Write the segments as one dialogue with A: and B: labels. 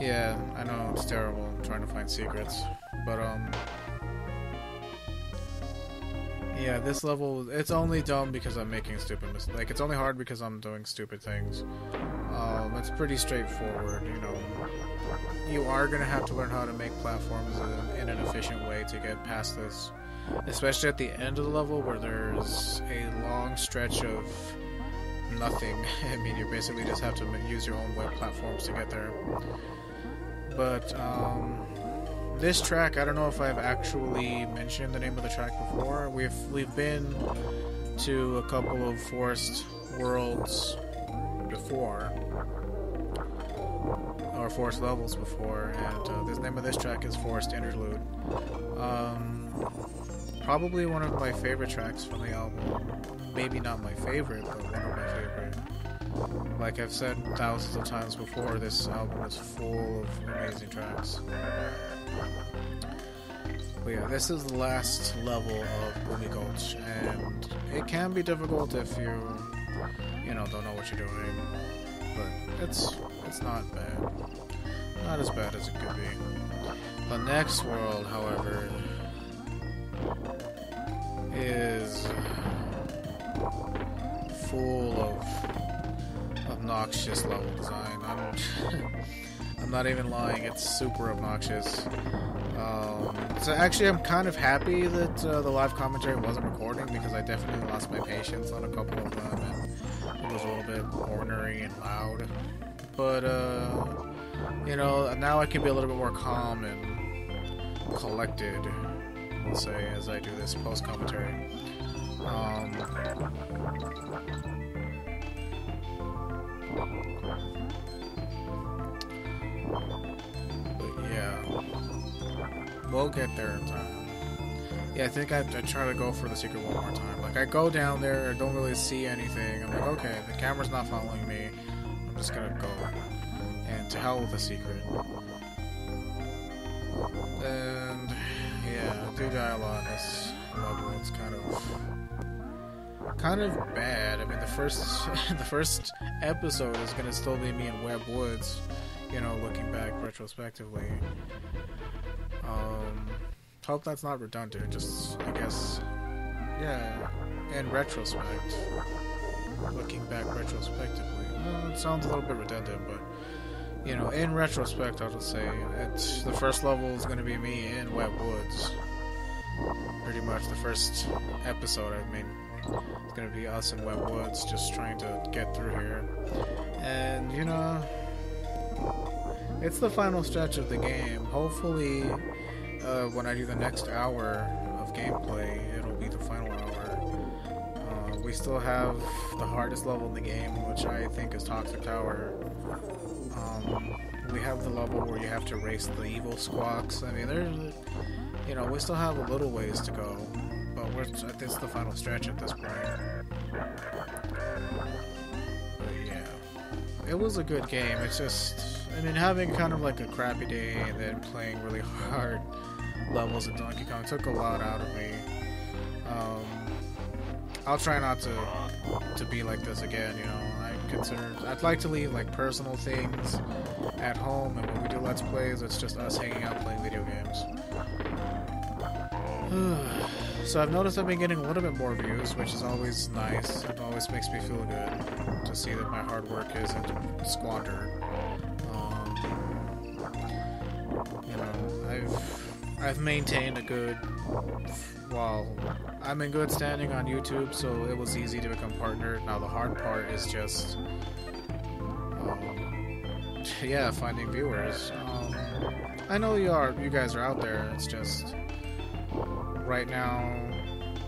A: Yeah, I know it's terrible trying to find secrets, but yeah, this level, it's only dumb because I'm making stupid mistakes. Like, it's only hard because I'm doing stupid things. It's pretty straightforward, you know. You are gonna have to learn how to make platforms in an efficient way to get past this. Especially at the end of the level where there's a long stretch of nothing. I mean, you basically just have to use your own web platforms to get there. But, this track, I don't know if I've actually mentioned the name of the track before. We've been to a couple of Forest Worlds before, or Forest Levels before, and the name of this track is Forest Interlude. Probably one of my favorite tracks from the album. Maybe not my favorite, but one of my favorite. Like I've said thousands of times before, this album is full of amazing tracks. But yeah, this is the last level of Gloomy Gulch, and it can be difficult if you know, don't know what you're doing. But it's not bad. Not as bad as it could be. The next world, however, is full of obnoxious level design. I'm not even lying, it's super obnoxious. So actually I'm kind of happy that the live commentary wasn't recording, because I definitely lost my patience on a couple of them, and it was a little bit ornery and loud. But you know, now I can be a little bit more calm and collected, we'll say, as I do this post-commentary. But yeah, we'll get there in time. Yeah, I think I try to go for the secret one more time. Like, I go down there, I don't really see anything. I'm like, okay, the camera's not following me. I'm just gonna go. And to hell with the secret. And yeah, I do die a lot in this level. It's kind of bad. I mean, the first episode is gonna still be me in Web Woods, you know, looking back retrospectively. Hope that's not redundant. Just, I guess, yeah, in retrospect, looking back retrospectively. It sounds a little bit redundant, but you know, in retrospect, I'll just say it's the first level is gonna be me in Web Woods. Pretty much the first episode, I mean, it's gonna be us in Web Woods just trying to get through here. And, you know, it's the final stretch of the game. Hopefully, when I do the next hour of gameplay, it'll be the final hour. We still have the hardest level in the game, which I think is Toxic Tower. We have the level where you have to race the evil squawks. I mean, there's, you know, we still have a little ways to go, but it's the final stretch at this point. But yeah, it was a good game. It's just, I mean, having kind of like a crappy day and then playing really hard levels of Donkey Kong took a lot out of me. I'll try not to be like this again, you know. I'd like to leave like personal things at home, and when we do Let's Plays, it's just us hanging out playing video games. So I've noticed I've been getting a little bit more views, which is always nice. It always makes me feel good to see that my hard work isn't squandered. You know, I've maintained a good, well, I'm in good standing on YouTube, so it was easy to become partnered. Now the hard part is just, yeah, finding viewers. I know you guys are out there. It's just right now,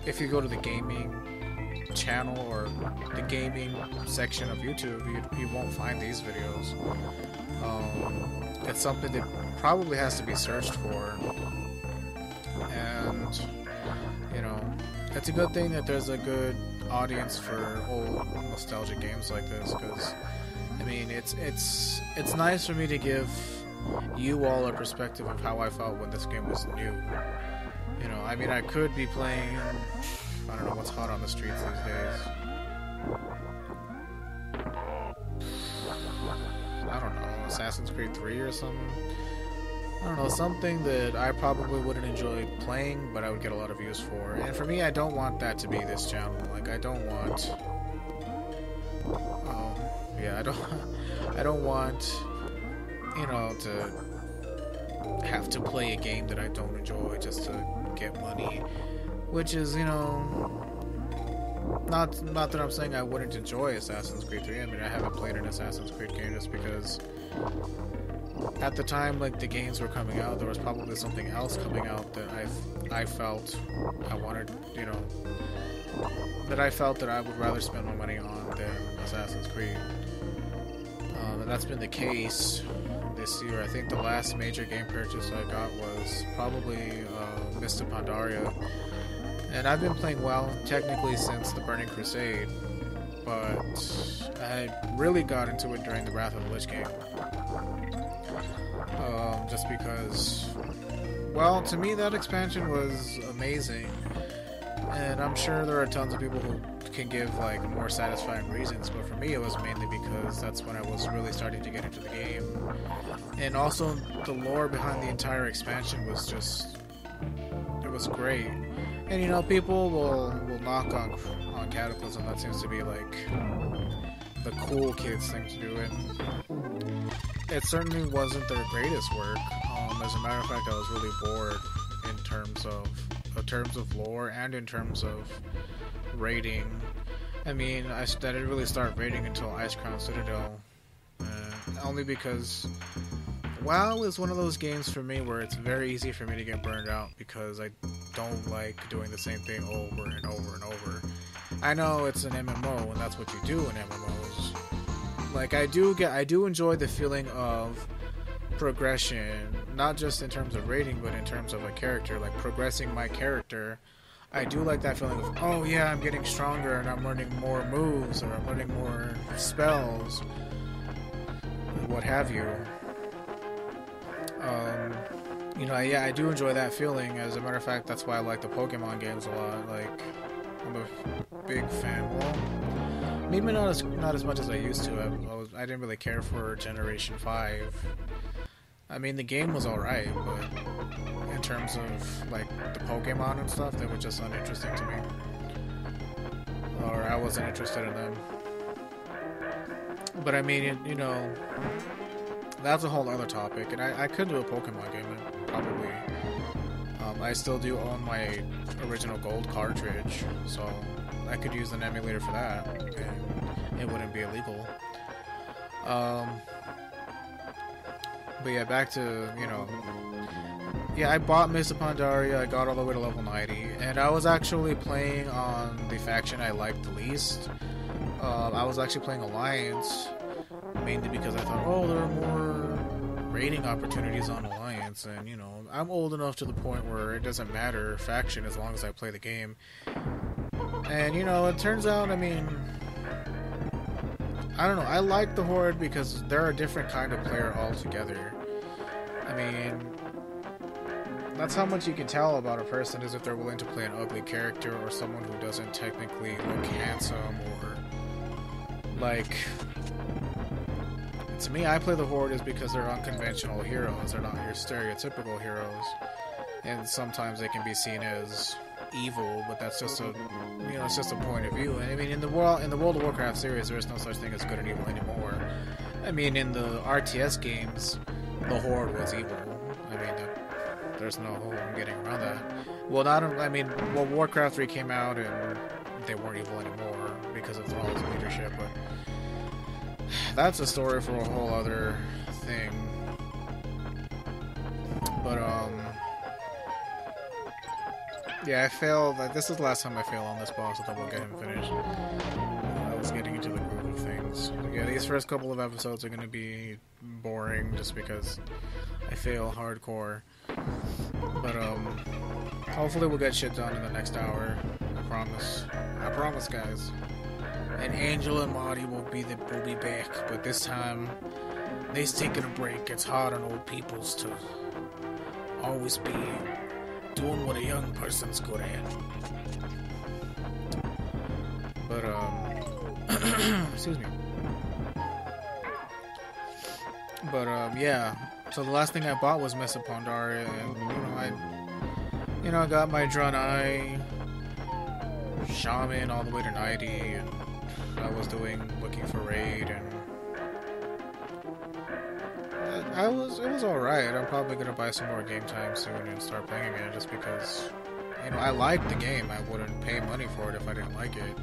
A: if you go to the gaming channel or the gaming section of YouTube, you won't find these videos. It's something that probably has to be searched for, and you know, it's a good thing that there's a good audience for old nostalgic games like this, because I mean, it's nice for me to give you all a perspective of how I felt when this game was new. You know, I mean, I could be playing, I don't know what's hot on the streets these days. I don't know, Assassin's Creed 3 or something. I don't know, something that I probably wouldn't enjoy playing, but I would get a lot of views for. And for me, I don't want that to be this channel. Like, I don't want... yeah, I don't want, you know, to have to play a game that I don't enjoy just to get money. Which is, you know... Not that I'm saying I wouldn't enjoy Assassin's Creed 3. I mean, I haven't played an Assassin's Creed game just because... At the time, like, the games were coming out, there was probably something else coming out that I felt I wanted, you know, that I felt that I would rather spend my money on than Assassin's Creed. And that's been the case this year. I think the last major game purchase I got was probably Mists of Pandaria. And I've been playing WoW technically since the Burning Crusade, but I really got into it during the Wrath of the Lich game. Just because, well, to me that expansion was amazing, and I'm sure there are tons of people who can give like more satisfying reasons, but for me it was mainly because that's when I was really starting to get into the game, and also the lore behind the entire expansion was just, it was great. And you know, people will knock on Cataclysm. That seems to be like the cool kids thing to do, and it certainly wasn't their greatest work. As a matter of fact, I was really bored in terms of lore and in terms of rating. I mean, I didn't really start rating until Icecrown Citadel, only because WoW is one of those games for me where it's very easy for me to get burned out because I don't like doing the same thing over and over and over. I know it's an MMO and that's what you do in MMOs. Like, I do enjoy the feeling of progression, not just in terms of rating, but in terms of a character, like progressing my character. I do like that feeling of, oh yeah, I'm getting stronger and I'm learning more moves or I'm learning more spells, what have you. You know, yeah, I do enjoy that feeling. As a matter of fact, that's why I like the Pokemon games a lot. Like, I'm a big fan. Well, maybe not as much as I used to. I didn't really care for Generation 5. I mean, the game was alright, but in terms of, like, the Pokemon and stuff, they were just uninteresting to me. Or I wasn't interested in them. But I mean, you know, that's a whole other topic, and I could do a Pokemon game, probably. I still do own my original gold cartridge, so I could use an emulator for that, and it wouldn't be illegal. But yeah, back to, you know, yeah, I bought Mists of Pandaria, I got all the way to level 90, and I was actually playing on the faction I liked the least. I was actually playing Alliance, mainly because I thought, oh, there are more raiding opportunities on Alliance, and, you know, I'm old enough to the point where it doesn't matter faction as long as I play the game. And, you know, it turns out, I mean, I don't know, I like the Horde because they're a different kind of player altogether. I mean, that's how much you can tell about a person is if they're willing to play an ugly character or someone who doesn't technically look handsome or, like, to me, I play the Horde is because they're unconventional heroes. They're not your stereotypical heroes. And sometimes they can be seen as evil, but that's just a, you know, it's just a point of view. And I mean, in the World of Warcraft series, there is no such thing as good and evil anymore. I mean, in the RTS games, the Horde was evil. I mean, there's no getting around that. Well, well, Warcraft 3 came out and they weren't evil anymore because of Thrall's leadership, but that's a story for a whole other thing. But, yeah, I failed. This is the last time I fail on this boss, so then we'll get him finished. I was getting into the groove of things. Yeah, these first couple of episodes are going to be boring just because I fail hardcore. But, hopefully we'll get shit done in the next hour. I promise. I promise, guys. And Angel and Marty will be back, but this time they's taking a break. It's hard on old peoples to always be doing what a young person's good at. But excuse me. But yeah. So the last thing I bought was Mesa Pandaria, and I got my Draenei Shaman all the way to 90, and I was looking for raid, and it was alright. I'm probably gonna buy some more game time soon and start playing again, just because I like the game. I wouldn't pay money for it if I didn't like it.